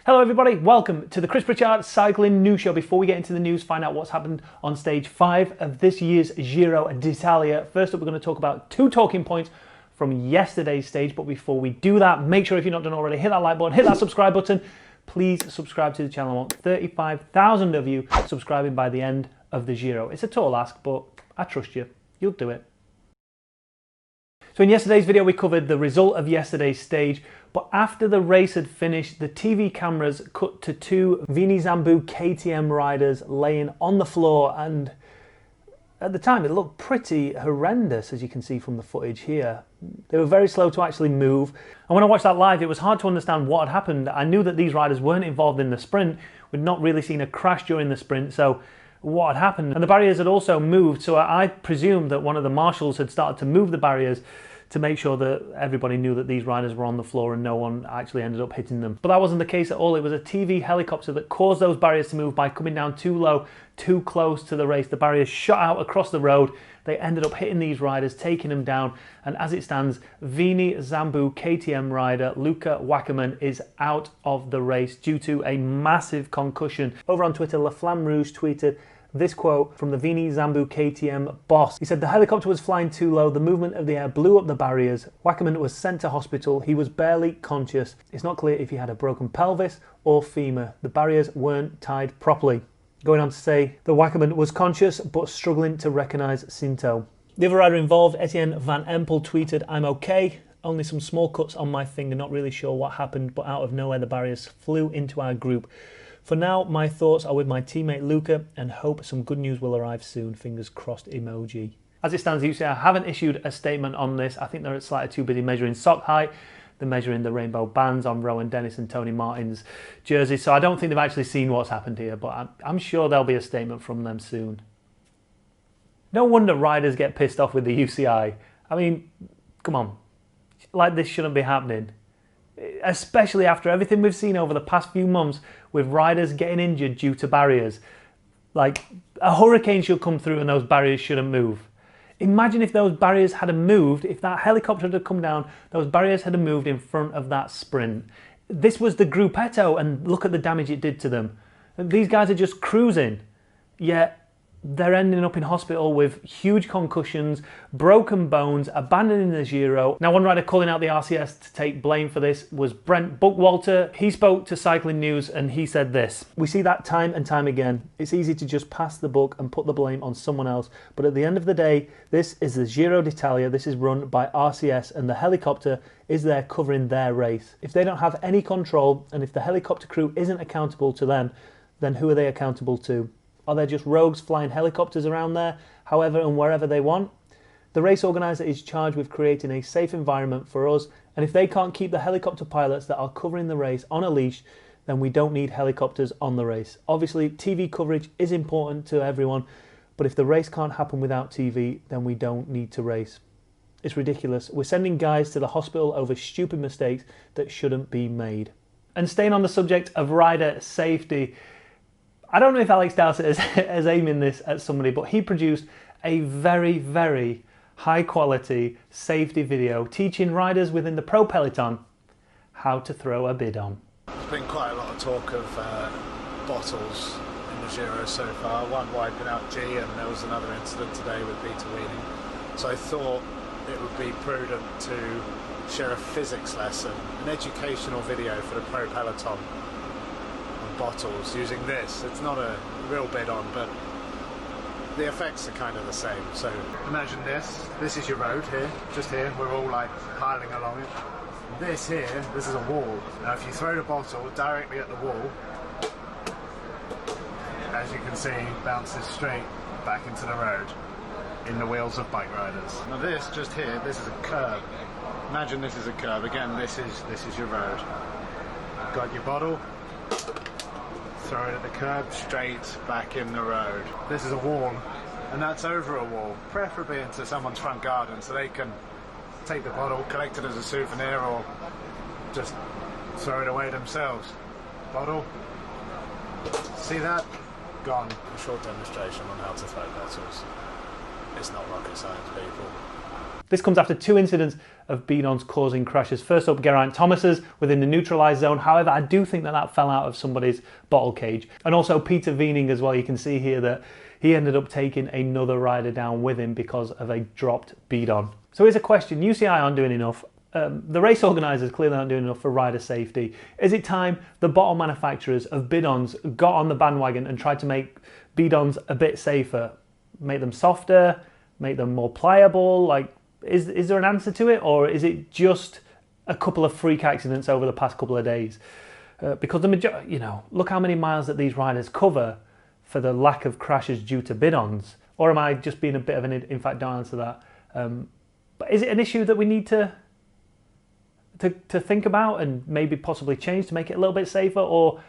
Hello everybody, welcome to the Pritchard Cycling News Show. Before we get into the news, find out what's happened on stage 5 of this year's Giro d'Italia. First up, we're going to talk about 2 talking points from yesterday's stage. But before we do that, make sure if you're not done already, hit that like button, hit that subscribe button. Please subscribe to the channel. I want 35,000 of you subscribing by the end of the Giro. It's a tall ask, but I trust you. You'll do it. So in yesterday's video, we covered the result of yesterday's stage, but after the race had finished, the TV cameras cut to 2 Vini Zambu KTM riders laying on the floor, and at the time it looked pretty horrendous, as you can see from the footage here. They were very slow to actually move, and when I watched that live, it was hard to understand what had happened. I knew that these riders weren't involved in the sprint. We'd not really seen a crash during the sprint, so what had happened? And the barriers had also moved, so I presumed that one of the marshals had started to move the barriers to make sure that everybody knew that these riders were on the floor and no one actually ended up hitting them. But that wasn't the case at all. It was a TV helicopter that caused those barriers to move by coming down too low, too close to the race. The barriers shot out across the road. They ended up hitting these riders, taking them down. And as it stands, Vini Zambu KTM rider Luca Wackerman is out of the race due to a massive concussion. Over on Twitter, La Flamme Rouge tweeted this quote from the Vini Zambu KTM boss. He said, "The helicopter was flying too low. The movement of the air blew up the barriers. Wackerman was sent to hospital. He was barely conscious. It's not clear if he had a broken pelvis or femur. The barriers weren't tied properly." Going on to say the Wackerman was conscious but struggling to recognise Cinto. The other rider involved, Etienne Van Empel, tweeted, "I'm okay. Only some small cuts on my finger. Not really sure what happened, but out of nowhere the barriers flew into our group. For now, my thoughts are with my teammate Luca and hope some good news will arrive soon. Fingers crossed emoji." As it stands, UCI haven't issued a statement on this. I think they're slightly too busy measuring sock height. They're measuring the rainbow bands on Rowan Dennis and Tony Martin's jerseys. So I don't think they've actually seen what's happened here, but I'm sure there'll be a statement from them soon. No wonder riders get pissed off with the UCI. I mean, come on. Like, this shouldn't be happening. Especially after everything we've seen over the past few months with riders getting injured due to barriers. Like, a hurricane should come through and those barriers shouldn't move. Imagine if those barriers had moved, if that helicopter had come down, those barriers had moved in front of that sprint. This was the gruppetto, and look at the damage it did to them. These guys are just cruising, yet they're ending up in hospital with huge concussions, broken bones, abandoning the Giro. Now, one rider calling out the RCS to take blame for this was Brent Buckwalter. He spoke to Cycling News and he said this: "We see that time and time again. It's easy to just pass the buck and put the blame on someone else. But at the end of the day, this is the Giro d'Italia. This is run by RCS and the helicopter is there covering their race. If they don't have any control and if the helicopter crew isn't accountable to them, then who are they accountable to? Are there just rogues flying helicopters around there, however and wherever they want? The race organiser is charged with creating a safe environment for us, and if they can't keep the helicopter pilots that are covering the race on a leash, then we don't need helicopters on the race. Obviously, TV coverage is important to everyone, but if the race can't happen without TV, then we don't need to race. It's ridiculous. We're sending guys to the hospital over stupid mistakes that shouldn't be made." And staying on the subject of rider safety, I don't know if Alex Dowsett is aiming this at somebody, but he produced a very, very high quality safety video teaching riders within the pro peloton how to throw a bidon. There's been quite a lot of talk of bottles in the Giro so far, one wiping out G, and there was another incident today with Peter Weeding. So I thought it would be prudent to share a physics lesson, an educational video for the pro peloton on bottles using this. It's not a real bidon, but the effects are kind of the same. So imagine this is your road here, just here, we're all like piling along it. This here, this is a wall. Now if you throw the bottle directly at the wall, as you can see, it bounces straight back into the road in the wheels of bike riders. Now this, just here, this is a curb. Imagine this is a curb. Again, this is your road. Got your bottle, throw it at the curb, straight back in the road. This is a wall, and that's over a wall, preferably into someone's front garden, so they can take the bottle, collect it as a souvenir, or just throw it away themselves. Bottle, see that? Gone. A short demonstration on how to throw bottles. It's not rocket science, people. This comes after 2 incidents of bidons causing crashes. First up, Geraint Thomas's within the neutralised zone. However, I do think that fell out of somebody's bottle cage. And also Peter Weening as well. You can see here that he ended up taking another rider down with him because of a dropped bidon. So here's a question. UCI aren't doing enough. The race organisers clearly aren't doing enough for rider safety. Is it time the bottle manufacturers of bidons got on the bandwagon and tried to make bidons a bit safer? Make them softer, make them more pliable? Like, is there an answer to it, or is it just a couple of freak accidents over the past couple of days? Because the majority, you know, look how many miles that these riders cover for the lack of crashes due to bidons. Or am I just being a bit of an in fact don't answer that? But is it an issue that we need to think about and maybe possibly change to make it a little bit safer, or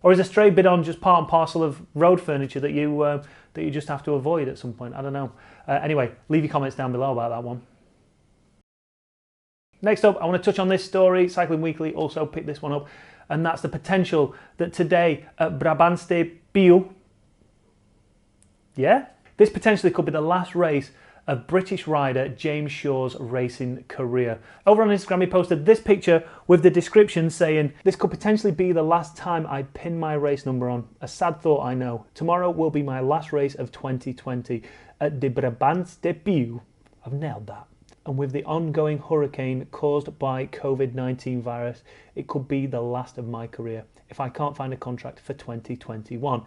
is a stray bidon just part and parcel of road furniture that you just have to avoid at some point? I don't know. Anyway, leave your comments down below about that one. Next up, I want to touch on this story. Cycling Weekly also picked this one up, and that's the potential that today at Brabantse Pijl, this potentially could be the last race of British rider James Shaw's racing career. Over on Instagram, he posted this picture with the description saying, "This could potentially be the last time I pin my race number on. A sad thought, I know. Tomorrow will be my last race of 2020 at the Brabantse Pijl." I've nailed that. And with the ongoing hurricane caused by COVID-19 virus, it could be the last of my career if I can't find a contract for 2021.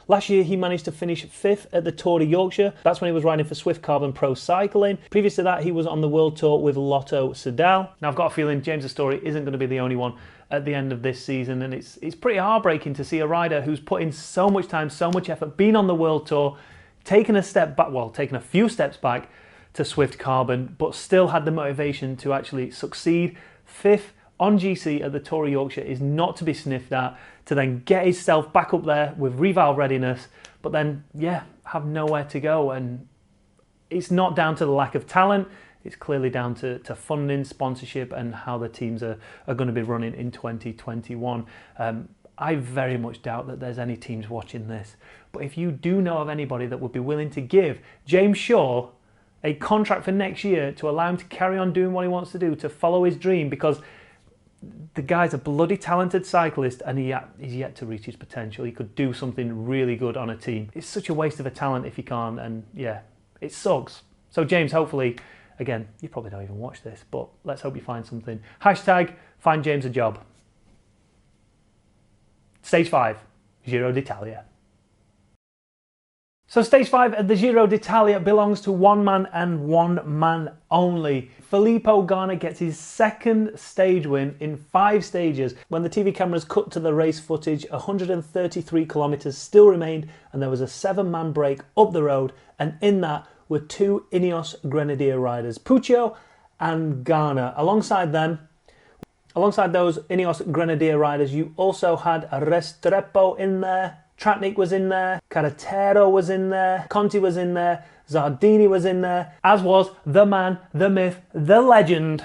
Last year, he managed to finish 5th at the Tour de Yorkshire. That's when he was riding for Swift Carbon Pro Cycling. Previous to that, he was on the World Tour with Lotto Soudal. Now, I've got a feeling James' story isn't going to be the only one at the end of this season, and it's pretty heartbreaking to see a rider who's put in so much time, so much effort, been on the World Tour, taken a step back, well, taken a few steps back to Swift Carbon, but still had the motivation to actually succeed. 5th on GC at the Tour of Yorkshire is not to be sniffed at, to then get himself back up there with reval readiness, but then, have nowhere to go. And it's not down to the lack of talent, it's clearly down to funding, sponsorship, and how the teams are going to be running in 2021. I very much doubt that there's any teams watching this, but if you do know of anybody that would be willing to give James Shaw a contract for next year to allow him to carry on doing what he wants to do, to follow his dream, because the guy's a bloody talented cyclist and he's yet to reach his potential. He could do something really good on a team. It's such a waste of a talent if he can't, and it sucks. So James, hopefully, again, you probably don't even watch this, but let's hope you find something. Hashtag find James a job. Stage 5, Giro d'Italia. So stage 5 at the Giro d'Italia belongs to one man and one man only. Filippo Ganna gets his 2nd stage win in 5 stages. When the TV cameras cut to the race footage, 133 kilometres still remained, and there was a 7-man break up the road, and in that were 2 Ineos Grenadier riders, Puccio and Ganna. Alongside those Ineos Grenadier riders, you also had Restrepo in there, Tratnik was in there, Carretero was in there, Conti was in there, Zardini was in there, as was the man, the myth, the legend,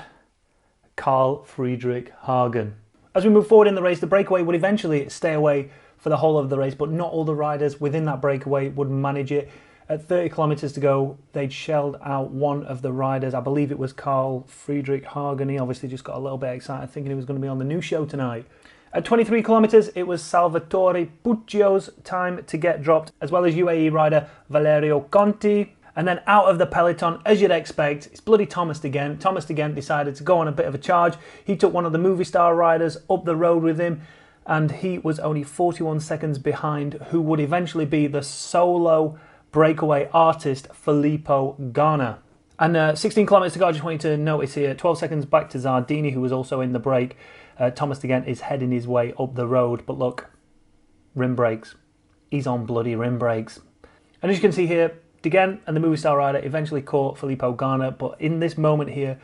Carl Friedrich Hagen. As we move forward in the race, the breakaway would eventually stay away for the whole of the race, but not all the riders within that breakaway would manage it. At 30 kilometres to go, they'd shelled out one of the riders. I believe it was Carl Friedrich Hagen. He obviously just got a little bit excited thinking he was going to be on the new show tonight. At 23 kilometres, it was Salvatore Puccio's time to get dropped, as well as UAE rider Valerio Conti. And then out of the peloton, as you'd expect, it's bloody Thomas again. Thomas again decided to go on a bit of a charge. He took one of the movie star riders up the road with him, and he was only 41 seconds behind who would eventually be the solo breakaway artist, Filippo Ganna. And 16 kilometres to go, I just want you to notice here, 12 seconds back to Zardini, who was also in the break. Thomas again is heading his way up the road, but look, rim brakes. He's on bloody rim brakes. And as you can see here, Degen and the movie star rider eventually caught Filippo Ganna, but in this moment here,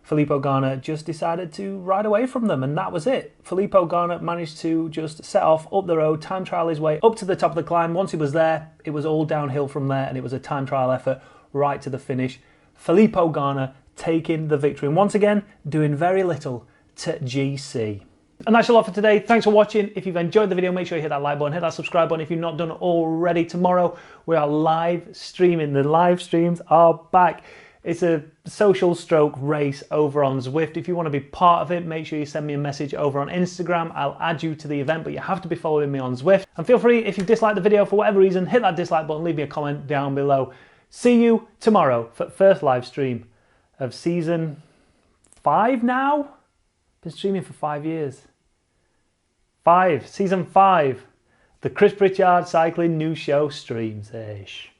Filippo Ganna just decided to ride away from them, and that was it. Filippo Ganna managed to just set off up the road, time trial his way up to the top of the climb. Once he was there, it was all downhill from there, and it was a time trial effort right to the finish. Filippo Ganna taking the victory, and once again, doing very little to GC. And that's a lot for today. Thanks for watching. If you've enjoyed the video, make sure you hit that like button, hit that subscribe button if you've not done it already. Tomorrow we are live streaming. The live streams are back. It's a social stroke race over on Zwift. If you want to be part of it, make sure you send me a message over on Instagram. I'll add you to the event, but you have to be following me on Zwift. And feel free, if you've disliked the video for whatever reason, hit that dislike button, leave me a comment down below. See you tomorrow for the first live stream of season 5 now? Been streaming for 5 years. Season 5. The Chris Pritchard Cycling News Show streams-ish.